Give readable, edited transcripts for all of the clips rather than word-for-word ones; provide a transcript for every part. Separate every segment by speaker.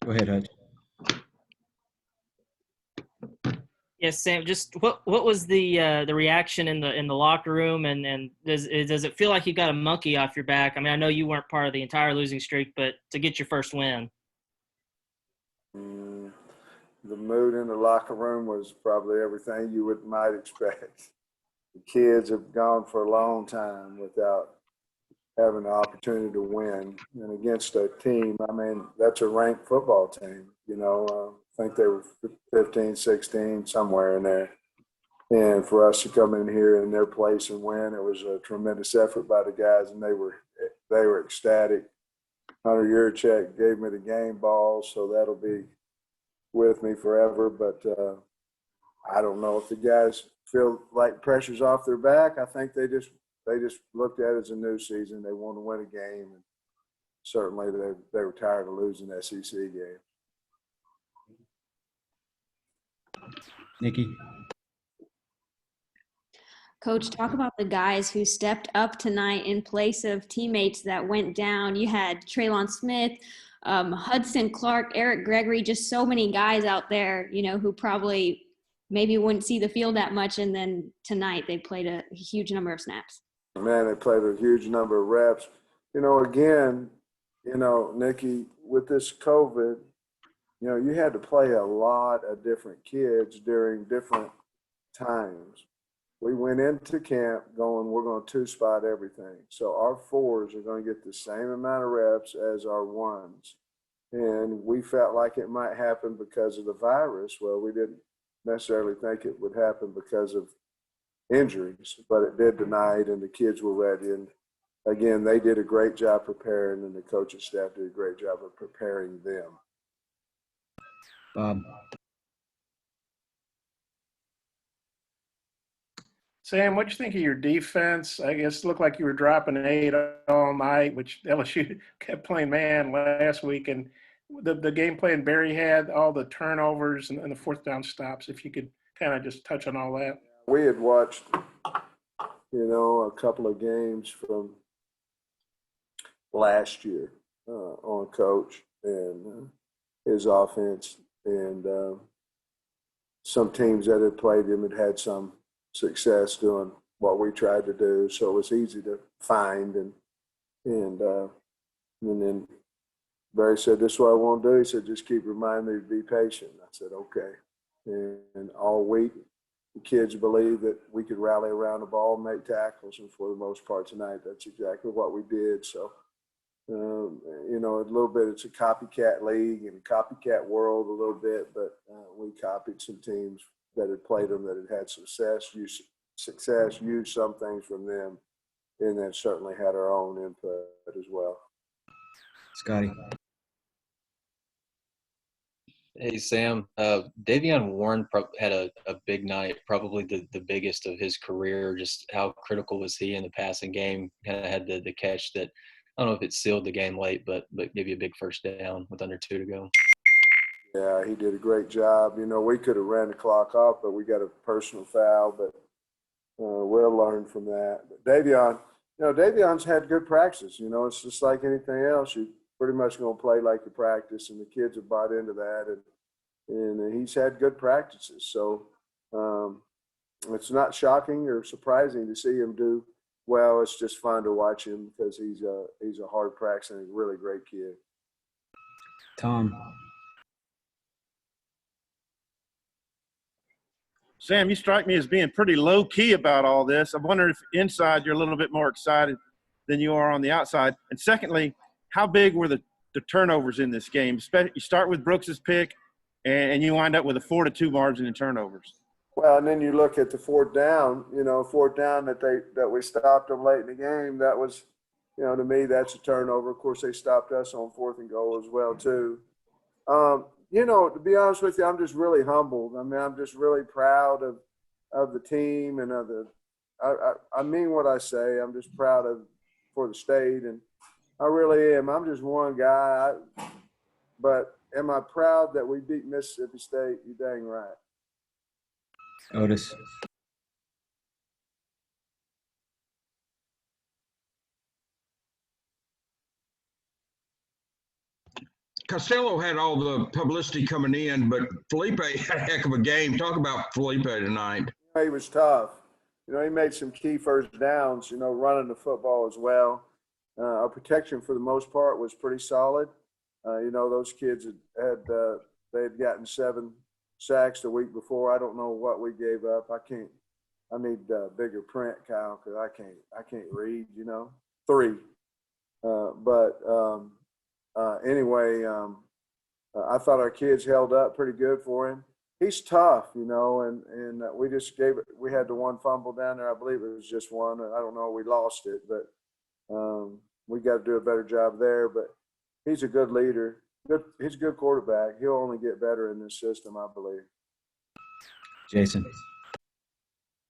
Speaker 1: Go ahead, Hudson.
Speaker 2: Yes, Sam. Just what was the reaction in the locker room, and does it feel like you got a monkey off your back? I mean, I know you weren't part of the entire losing streak, but to get your first win.
Speaker 3: Mm, the mood in the locker room was probably everything you might expect. The kids have gone for a long time without having the opportunity to win, and against a team. I mean, that's a ranked football team. I think they were 15, 16, somewhere in there. And for us to come in here in their place and win, it was a tremendous effort by the guys, and they were ecstatic. Hunter Yurchek gave me the game ball, so that'll be with me forever. But I don't know if the guys feel like pressure's off their back. I think they just looked at it as a new season. They want to win a game, and certainly they were tired of losing SEC games.
Speaker 1: Nikki.
Speaker 4: Coach, talk about the guys who stepped up tonight in place of teammates that went down. You had Traylon Smith, Hudson Clark, Eric Gregory, just so many guys out there, who probably maybe wouldn't see the field that much. And then tonight they played a huge number of snaps.
Speaker 3: Man, they played a huge number of reps. Again, Nikki, with this COVID, you had to play a lot of different kids during different times. We went into camp going, we're going to two-spot everything. So our fours are going to get the same amount of reps as our ones. And we felt like it might happen because of the virus. Well, we didn't necessarily think it would happen because of injuries, but it did tonight, and the kids were ready. And again, they did a great job preparing, and the coaching staff did a great job of preparing them.
Speaker 5: Sam, what do you think of your defense? I guess it looked like you were dropping 8 all night, which LSU kept playing man last week. And the game plan Barry had, all the turnovers and the fourth down stops, if you could kind of just touch on all that.
Speaker 3: We had watched, a couple of games from last year on Coach and his offense. And some teams that had played him had had some success doing what we tried to do, so it was easy to find. And then Barry said, "This is what I want to do." He said, "Just keep reminding me to be patient." I said, "Okay." And all week, the kids believed that we could rally around the ball and make tackles, and for the most part tonight, that's exactly what we did. So, a little bit, it's a copycat league and a copycat world a little bit, but we copied some teams that had played them, that had success, used some things from them, and then certainly had our own input as well.
Speaker 1: Scotty.
Speaker 6: Hey, Sam. Davion Warren had a big night, probably the biggest of his career. Just how critical was he in the passing game? Kind of had the catch that, I don't know if it sealed the game late, but gave you a big first down with under 2 to go.
Speaker 3: Yeah, he did a great job. We could have ran the clock off, but we got a personal foul, but we'll learn from that. But Davion's had good practice. It's just like anything else. You pretty much going to play like you practice, and the kids have bought into that, and he's had good practices. So it's not shocking or surprising to see him do well. It's just fun to watch him because he's a hard practicing, really great kid.
Speaker 1: Tom.
Speaker 7: Sam, you strike me as being pretty low-key about all this. I wonder if inside you're a little bit more excited than you are on the outside. And secondly, how big were the turnovers in this game? You start with Brooks's pick, and you wind up with a 4-2 margin in turnovers.
Speaker 3: Well, and then you look at the fourth down that we stopped them late in the game. That was, to me, that's a turnover. Of course, they stopped us on 4th and goal as well, too. To be honest with you, I'm just really humbled. I mean, I'm just really proud of the team and of I mean what I say. I'm just proud for the state, and I really am. I'm just one guy. But am I proud that we beat Mississippi State? You dang right.
Speaker 1: Otis.
Speaker 8: Costello had all the publicity coming in, but Felipe had a heck of a game. Talk about Felipe tonight.
Speaker 3: He was tough. He made some key first downs, running the football as well. Our protection for the most part was pretty solid. Those kids they had gotten 7 sacks the week before. I don't know what we gave up. I need bigger print, Kyle, because I can't read, 3. Anyway, I thought our kids held up pretty good for him. He's tough, and we just we had the one fumble down there. I believe it was just one. I don't know. We lost it, but we got to do a better job there. But he's a good leader. He's a good quarterback. He'll only get better in this system, I believe.
Speaker 1: Jason.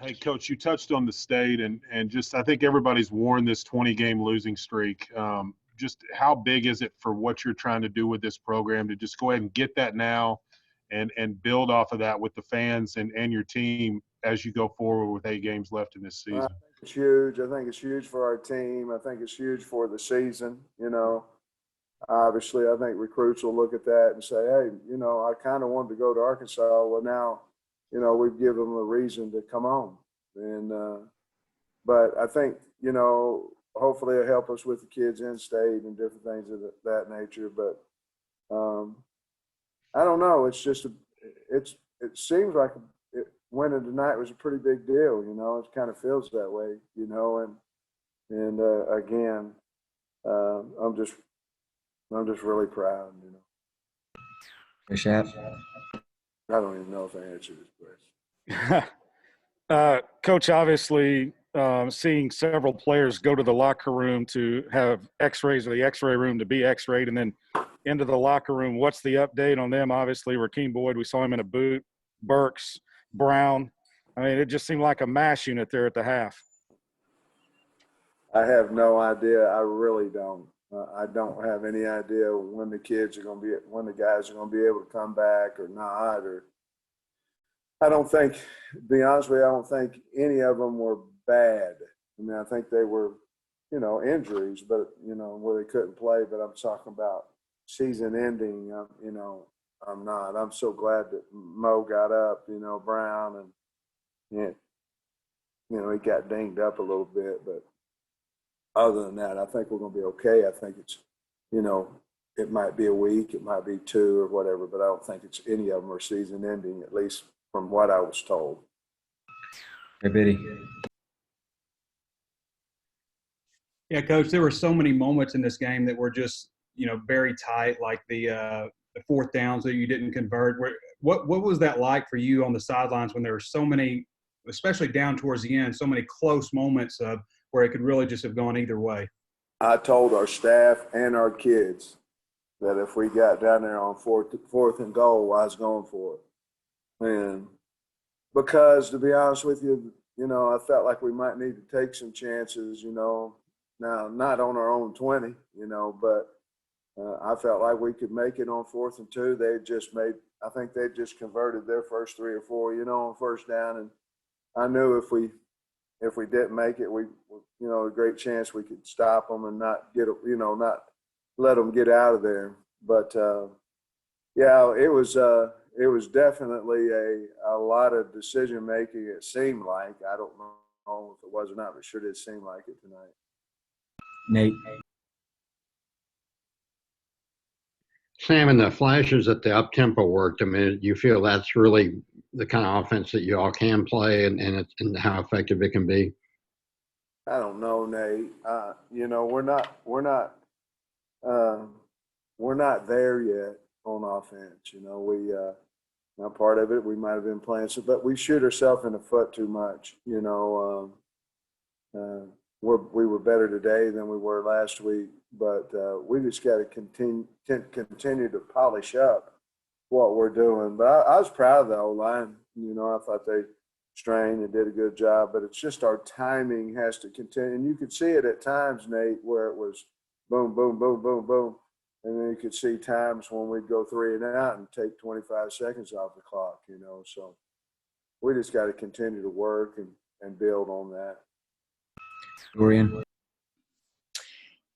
Speaker 9: Hey, Coach, you touched on the state, and just I think everybody's worn this 20-game losing streak. Just how big is it for what you're trying to do with this program to just go ahead and get that now and build off of that with the fans and your team as you go forward with 8 games left in this season?
Speaker 3: I think it's huge. I think it's huge for our team. I think it's huge for the season, Obviously, I think recruits will look at that and say, hey, I kind of wanted to go to Arkansas. Well, now, we've given them a reason to come on. And but I think, hopefully it'll help us with the kids in state and different things of that nature. But I don't know. It's just it seems like winning tonight was a pretty big deal. It kind of feels that way. And again, I'm just really proud.
Speaker 1: Rashad.
Speaker 3: I don't even know if I answered this question.
Speaker 10: Coach, obviously, seeing several players go to the locker room to have x-rays or the x-ray room to be x-rayed and then into the locker room. What's the update on them? Obviously, Rakeem Boyd, we saw him in a boot. Burks, Brown. I mean, it just seemed like a mass unit there at the half.
Speaker 3: I have no idea. I really don't. I don't have any idea when the guys are going to be able to come back or not. Or I don't think, to be honest with you, I don't think any of them were bad. I mean, I think they were, injuries, but, where they couldn't play. But I'm talking about season ending, I'm not. I'm so glad that Mo got up, Brown, and, he got dinged up a little bit. But other than that, I think we're going to be okay. I think it's, it might be a week, it might be 2 or whatever, but I don't think it's any of them are season ending, at least from what I was told.
Speaker 1: Hey, Biddy.
Speaker 11: Yeah, Coach, there were so many moments in this game that were just, very tight, like the 4th downs that you didn't convert. What was that like for you on the sidelines when there were so many, especially down towards the end, so many close moments where it could really just have gone either way?
Speaker 3: I told our staff and our kids that if we got down there on fourth and goal, I was going for it. And because, to be honest with you, I felt like we might need to take some chances, now not on our own 20, but I felt like we could make it on 4th and 2. I think they just converted their first 3 or 4, on first down. And I knew if we didn't make it, a great chance we could stop them and not not let them get out of there. But yeah, it was definitely a lot of decision making. It seemed like, I don't know if it was or not, but sure did seem like it tonight.
Speaker 1: Nate.
Speaker 12: Sam, and the flashes at the up-tempo work, I mean, you feel that's really the kind of offense that you all can play and how effective it can be?
Speaker 3: I don't know, Nate. We're not there yet on offense. Now part of it, we might have been playing some, but we shoot ourselves in the foot too much. We were better today than we were last week, but we just got to continue to polish up what we're doing. But I was proud of the O-line. I thought they strained and did a good job, but it's just our timing has to continue. And you could see it at times, Nate, where it was boom, boom, boom, boom, boom. And then you could see times when we'd go 3 and out and take 25 seconds off the clock, So we just got to continue to work and build on that.
Speaker 1: Dorian.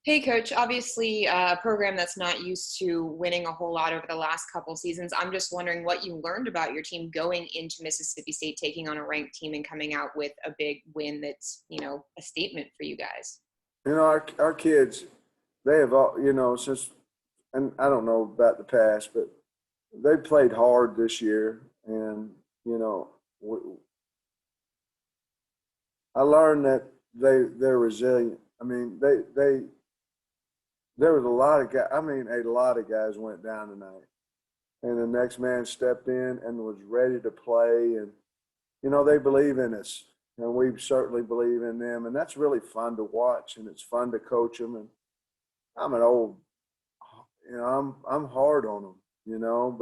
Speaker 13: Hey, Coach. Obviously, a program that's not used to winning a whole lot over the last couple seasons. I'm just wondering what you learned about your team going into Mississippi State, taking on a ranked team and coming out with a big win that's, a statement for you guys.
Speaker 3: Our kids, they have all, since, and I don't know about the past, but they played hard this year. And, I learned that they're resilient. I mean, there was a lot of guys. I mean, a lot of guys went down tonight, and the next man stepped in and was ready to play. And they believe in us, and we certainly believe in them. And that's really fun to watch, and it's fun to coach them. And I'm an old, I'm hard on them,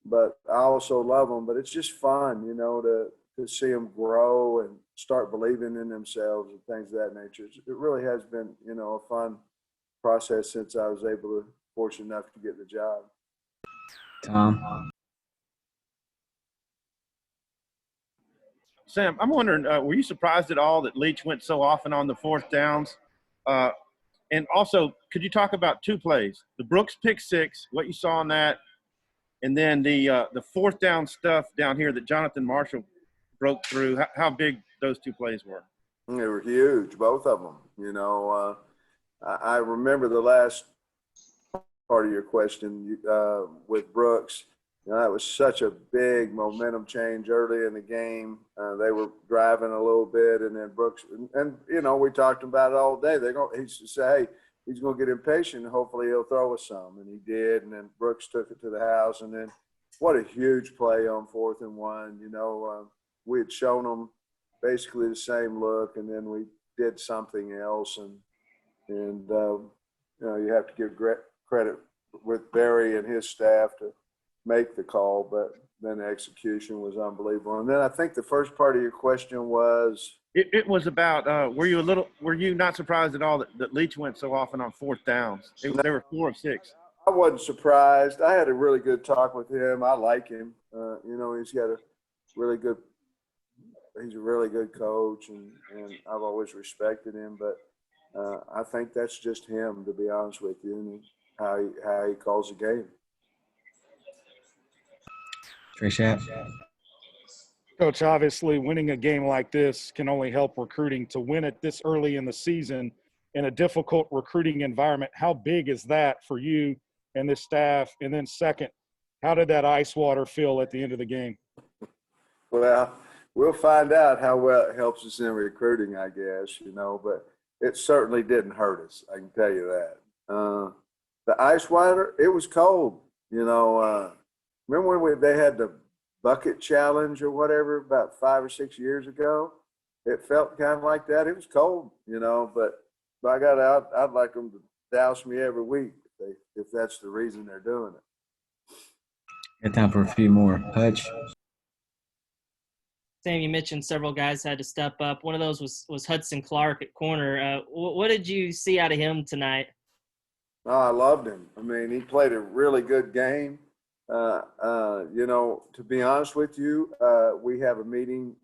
Speaker 3: but I also love them. But it's just fun, to see them grow and start believing in themselves and things of that nature. It really has been, a fun process since I was fortunate enough to get the job.
Speaker 1: Tom.
Speaker 7: Sam, I'm wondering, were you surprised at all that Leach went so often on the fourth downs? And also, could you talk about two plays? The Brooks pick six, what you saw on that, and then the fourth down stuff down here that Jonathan Marshall broke through, how big those two plays were?
Speaker 3: They were huge, both of them. I remember the last part of your question with Brooks. That was such a big momentum change early in the game. They were driving a little bit, and then Brooks and we talked about it all day. He said, hey, he's going to get impatient, and hopefully he'll throw us some, and he did. And then Brooks took it to the house, and then what a huge play on 4th and 1. We had shown them basically the same look, and then we did something else, and you have to give credit with Barry and his staff to make the call, but then the execution was unbelievable. And then I think the first part of your question was
Speaker 7: it was about were you not surprised at all that Leach went so often on fourth downs? They were 4 of 6.
Speaker 3: I wasn't surprised. I had a really good talk with him. I like him. He's got he's a really good coach, and I've always respected him. But I think that's just him, to be honest with you, and how he calls the game.
Speaker 10: Coach, obviously winning a game like this can only help recruiting. To win it this early in the season in a difficult recruiting environment, how big is that for you and the staff? And then second, how did that ice water feel at the end of the game?
Speaker 3: Well, we'll find out how well it helps us in recruiting, I guess, but it certainly didn't hurt us. I can tell you that. The ice water, it was cold. Remember when they had the bucket challenge or whatever about 5 or 6 years ago? It felt kind of like that. It was cold, but if I got out, I'd like them to douse me every week if that's the reason they're doing it.
Speaker 1: Got time for a few more. Hutch.
Speaker 2: Sam, you mentioned several guys had to step up. One of those was Hudson Clark at corner. What did you see out of him tonight?
Speaker 3: Oh, I loved him. I mean, he played a really good game. To be honest with you, we have a meeting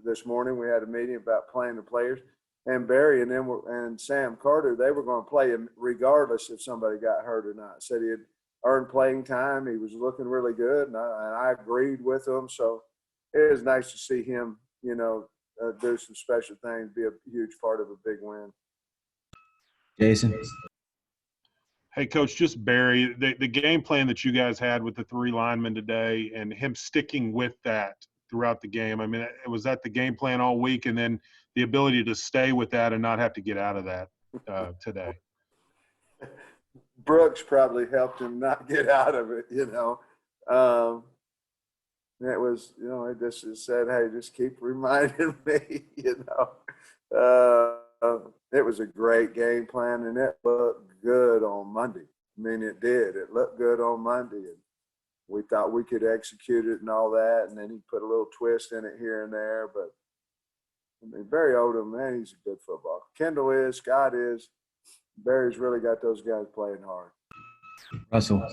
Speaker 3: this morning. We had a meeting about playing the players, and Barry and them and Sam Carter, they were going to play him regardless if somebody got hurt or not. Said he had earned playing time. He was looking really good, and I agreed with him. So it was nice to see him, do some special things, be a huge part of a big win.
Speaker 1: Jason.
Speaker 9: Hey, Coach, just Barry, the game plan that you guys had with the 3 linemen today and him sticking with that throughout the game, I mean, was that the game plan all week, and then the ability to stay with that and not have to get out of that today?
Speaker 3: Brooks probably helped him not get out of it, It was, it just said, hey, just keep reminding me, It was a great game plan, and it looked good on Monday. I mean, it did. It looked good on Monday, and we thought we could execute it and all that, and then he put a little twist in it here and there. But, I mean, Barry Odom, man, he's a good football. Kendall is, Scott is. Barry's really got those guys playing hard.
Speaker 1: Russell.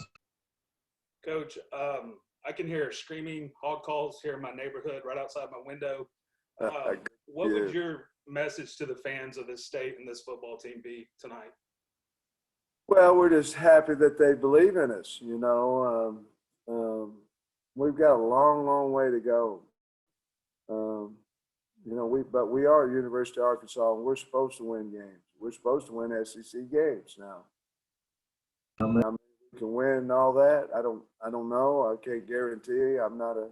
Speaker 14: Coach, I can hear screaming hog calls here in my neighborhood right outside my window. What would your message to the fans of this state and this football team be tonight?
Speaker 3: Well, we're just happy that they believe in us. We've got a long, long way to go. But we are University of Arkansas, and we're supposed to win games. We're supposed to win SEC games now. I mean, we can win and all that. I don't know. I can't guarantee. I'm not a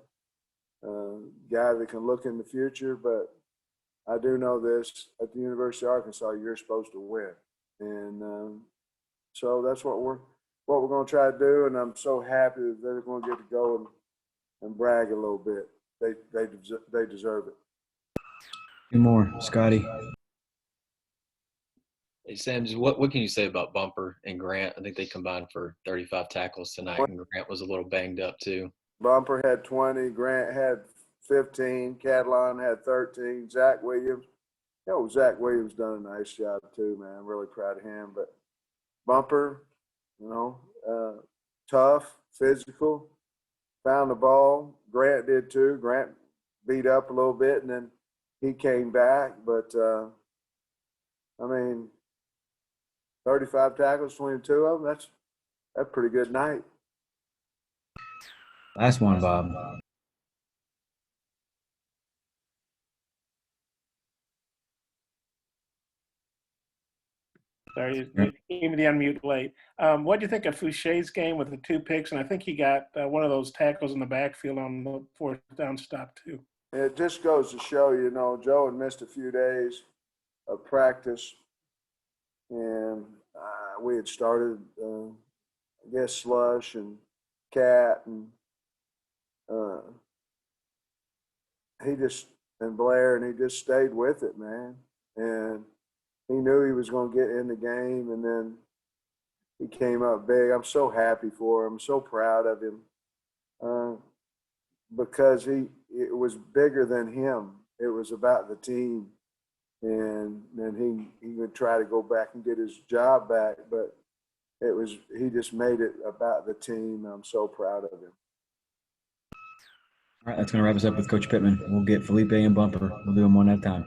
Speaker 3: guy that can look in the future, but I do know this: at the University of Arkansas, you're supposed to win, and so that's what we're going to try to do. And I'm so happy that they're going to get to go and brag a little bit. They deserve it.
Speaker 1: Two more, Scotty.
Speaker 6: Hey, Sam, just what can you say about Bumper and Grant? I think they combined for 35 tackles tonight, and Grant was a little banged up too.
Speaker 3: Bumper had 20. Grant had 15. Catalan had 13. Zach Williams. Zach Williams done a nice job too, man. I'm really proud of him. But Bumper, tough, physical, found the ball. Grant did too. Grant beat up a little bit, and then he came back. But, 35 tackles, 22 of them, that's a pretty good night.
Speaker 1: Last one, Bob.
Speaker 5: Sorry, you gave me the unmute late. What do you think of Foucher's game with the 2 picks? And I think he got one of those tackles in the backfield on the 4th down stop too.
Speaker 3: It just goes to show, Joe had missed a few days of practice, and we had started, Slush and Cat, and Blair, and he just stayed with it, man. And he knew he was going to get in the game, and then he came up big. I'm so happy for him. I'm so proud of him because it was bigger than him. It was about the team, and then he would try to go back and get his job back, but he just made it about the team. I'm so proud of him.
Speaker 1: All right, that's going to wrap us up with Coach Pittman. We'll get Felipe and Bumper. We'll do them one at a time.